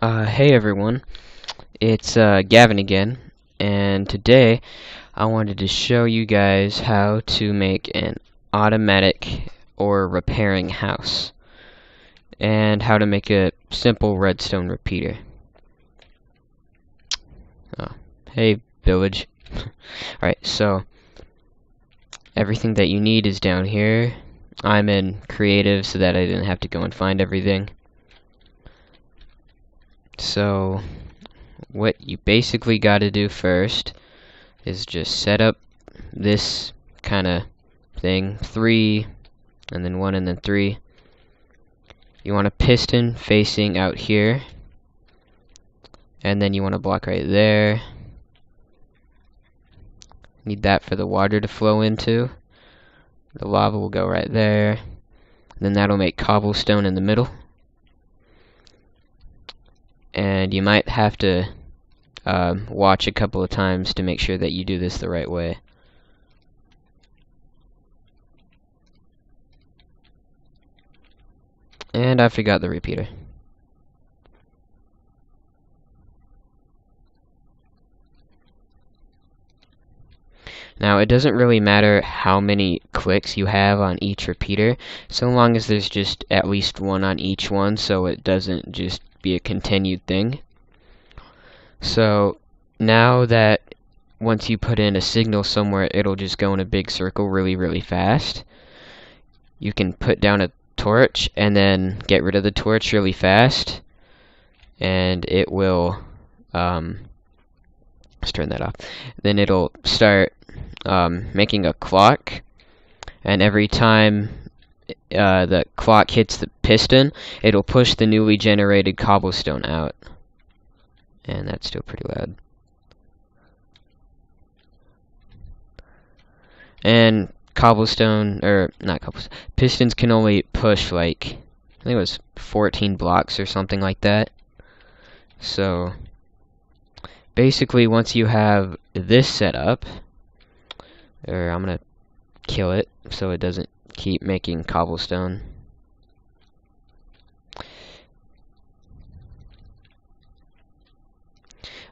Hey everyone, it's Gavin again, and today I wanted to show you guys how to make an automatic or repairing house, and how to make a simple redstone repeater. Oh, hey village. Alright, so everything that you need is down here. I'm in creative so that I didn't have to go and find everything. So what you basically got to do first is just set up this kind of thing, 3 and then 1 and then 3. You want a piston facing out here, and then you want a block right there. Need that for the water to flow into. The lava will go right there. Then that'll make cobblestone in the middle. And you might have to watch a couple of times to make sure that you do this the right way. And I forgot the repeater. Now, it doesn't really matter how many clicks you have on each repeater, so long as there's just at least one on each one, so it doesn't just be a continued thing. So now that once you put in a signal somewhere, it'll just go in a big circle really fast. You can put down a torch and then get rid of the torch really fast, and it will let's turn that off. Then it'll start making a clock, and every time the clock hits the piston, it'll push the newly generated cobblestone out. And that's still pretty loud. And cobblestone, or not cobblestone, pistons can only push like, I think it was 14 blocks or something like that. So basically, once you have this set up, or I'm gonna kill it so it doesn't keep making cobblestone.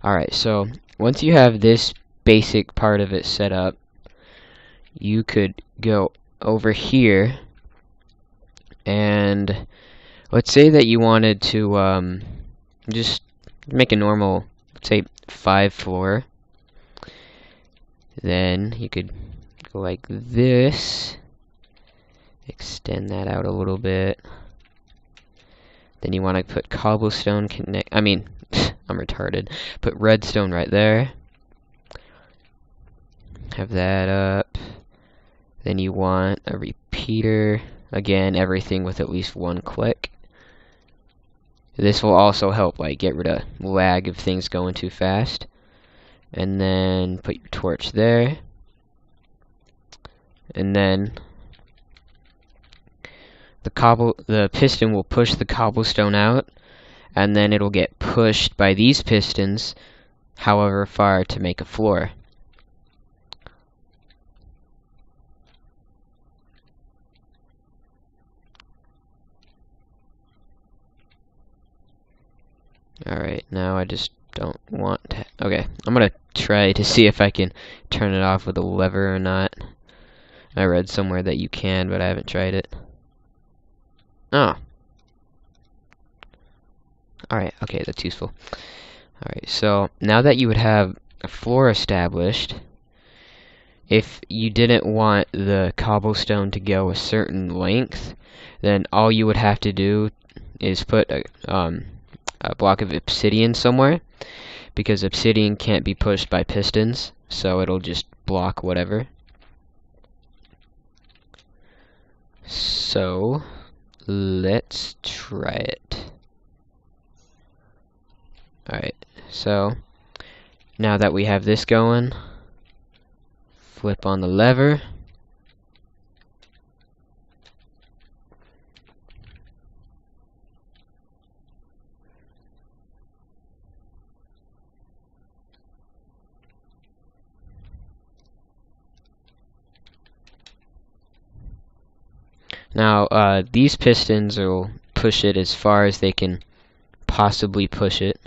Alright, so once you have this basic part of it set up, you could go over here, and let's say that you wanted to just make a normal, let's say 5 floor. Then you could go like this, extend that out a little bit. Then you want to put cobblestone I'm retarded. Put redstone right there. Have that up. Then you want a repeater. Again, everything with at least 1 click. This will also help like get rid of lag if things going too fast. And then put your torch there. And then the piston will push the cobblestone out, and then it'll get pushed by these pistons however far to make a floor. Alright, now I just don't want to. Okay, I'm gonna try to see if I can turn it off with a lever or not. I read somewhere that you can, but I haven't tried it. Oh. Alright, okay, that's useful. Alright, so now that you would have a floor established, if you didn't want the cobblestone to go a certain length, then all you would have to do is put a block of obsidian somewhere, because obsidian can't be pushed by pistons, so it'll just block whatever. So let's try it. Alright, so now that we have this going, flip on the lever. Now, these pistons will push it as far as they can possibly push it.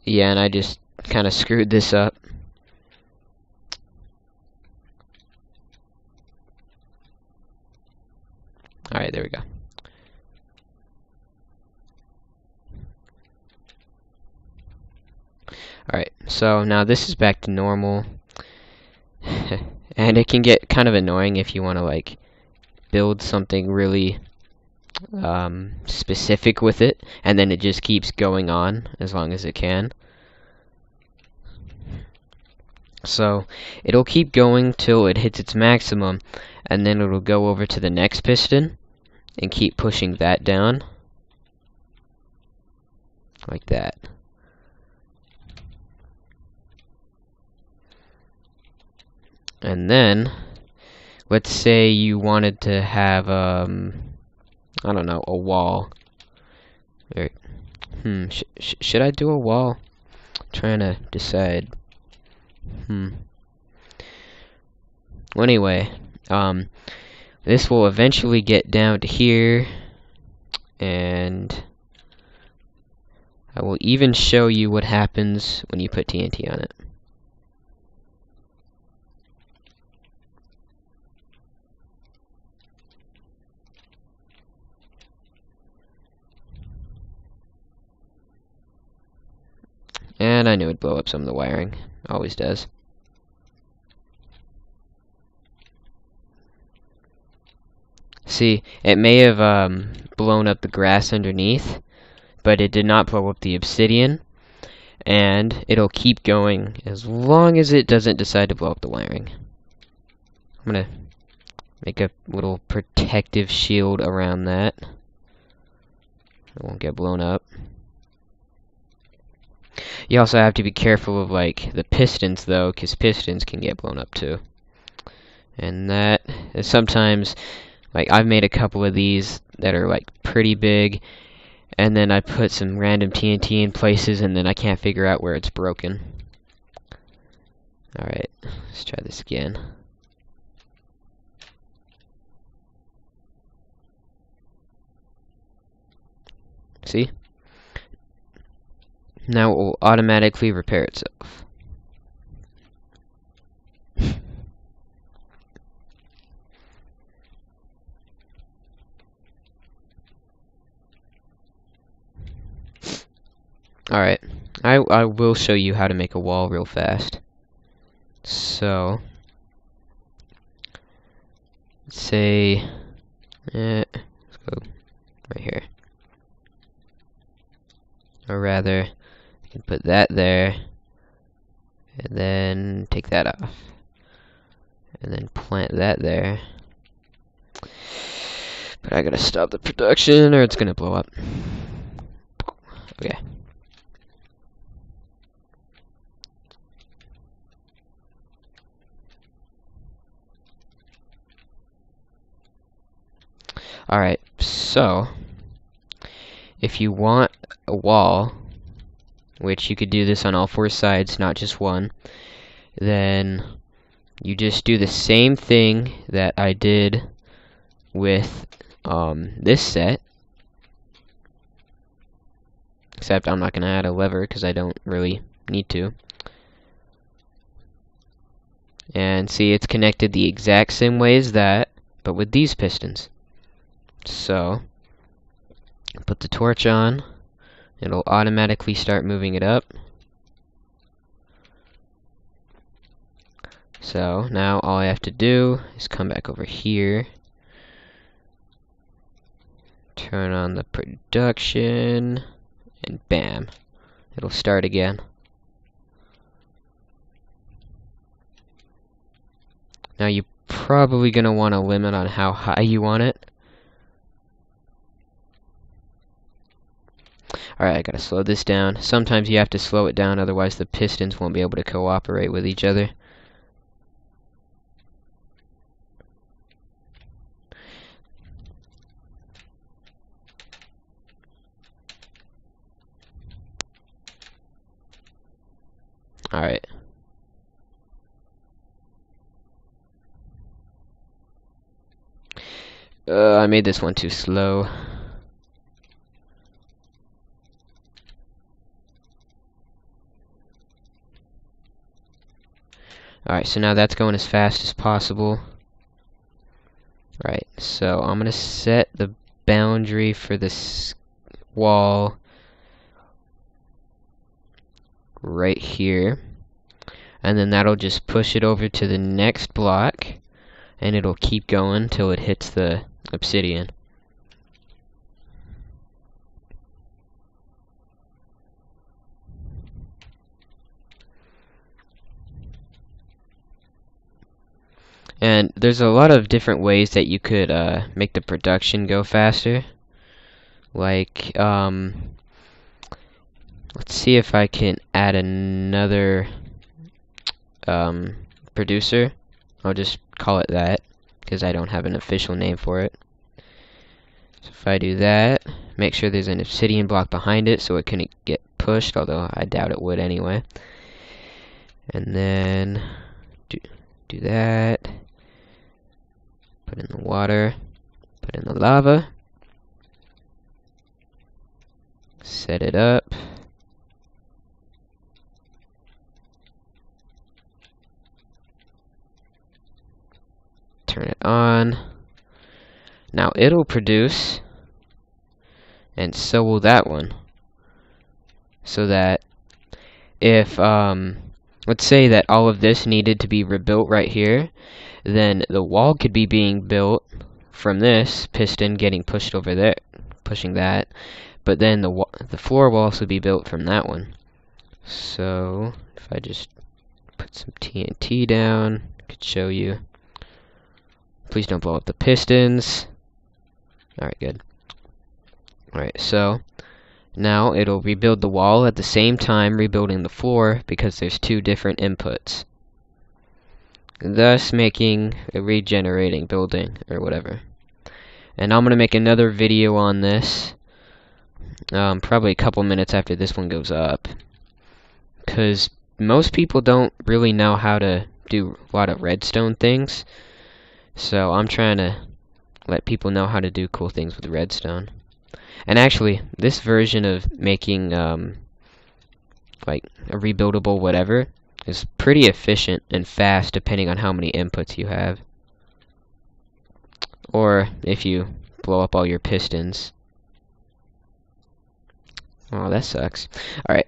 Yeah, and I just kind of screwed this up. Alright, there we go. Alright, so now this is back to normal. And it can get kind of annoying if you want to like build something really specific with it, and then it just keeps going on as long as it can. So it'll keep going till it hits its maximum, and then it'll go over to the next piston and keep pushing that down like that. And then let's say you wanted to have I don't know, a wall. Should I do a wall? I'm trying to decide. Well, anyway, this will eventually get down to here, and I will even show you what happens when you put TNT on it. And I knew it'd blow up some of the wiring. Always does. See, it may have blown up the grass underneath, but it did not blow up the obsidian. And it'll keep going as long as it doesn't decide to blow up the wiring. I'm gonna make a little protective shield around that. It won't get blown up. You also have to be careful of like the pistons though, because pistons can get blown up too. And that is sometimes, like I've made a couple of these that are like pretty big, and then I put some random TNT in places, and then I can't figure out where it's broken. Alright, let's try this again. See? Now it will automatically repair itself. Alright, I will show you how to make a wall real fast. So, let's say, let's go right here. Or rather, I can put that there, and then take that off. And then plant that there. But I gotta stop the production or it's gonna blow up. Okay. Alright, so if you want a wall, which you could do this on all four sides, not just one, then you just do the same thing that I did with this set, except I'm not going to add a lever because I don't really need to. And see, it's connected the exact same way as that, but with these pistons. So, put the torch on, it'll automatically start moving it up. So, now all I have to do is come back over here, turn on the production, and bam, it'll start again. Now you're probably going to want a limit on how high you want it. Alright, I gotta slow this down. Sometimes you have to slow it down, otherwise the pistons won't be able to cooperate with each other. Alright. I made this one too slow. Alright, so now that's going as fast as possible. Right, so I'm gonna set the boundary for this wall right here, and then that'll just push it over to the next block, and it'll keep going till it hits the obsidian. And there's a lot of different ways that you could make the production go faster. Like, let's see if I can add another producer. I'll just call it that, because I don't have an official name for it. So if I do that, make sure there's an obsidian block behind it so it can get pushed, although I doubt it would anyway. And then do that. Put in the water. Put in the lava. Set it up. Turn it on. Now it'll produce, and so will that one. So that if, let's say that all of this needed to be rebuilt right here, then the wall could be being built from this piston getting pushed over there, pushing that, but then the floor will also be built from that one. So if I just put some TNT down, I could show you. Please don't blow up the pistons. Alright, good. Alright, so now it'll rebuild the wall at the same time rebuilding the floor because there's two different inputs, thus making a regenerating building or whatever. And I'm going to make another video on this probably a couple minutes after this one goes up, because most people don't really know how to do a lot of redstone things, so I'm trying to let people know how to do cool things with redstone. And actually, this version of making like a rebuildable whatever is pretty efficient and fast depending on how many inputs you have. Or if you blow up all your pistons. Oh, that sucks. Alright,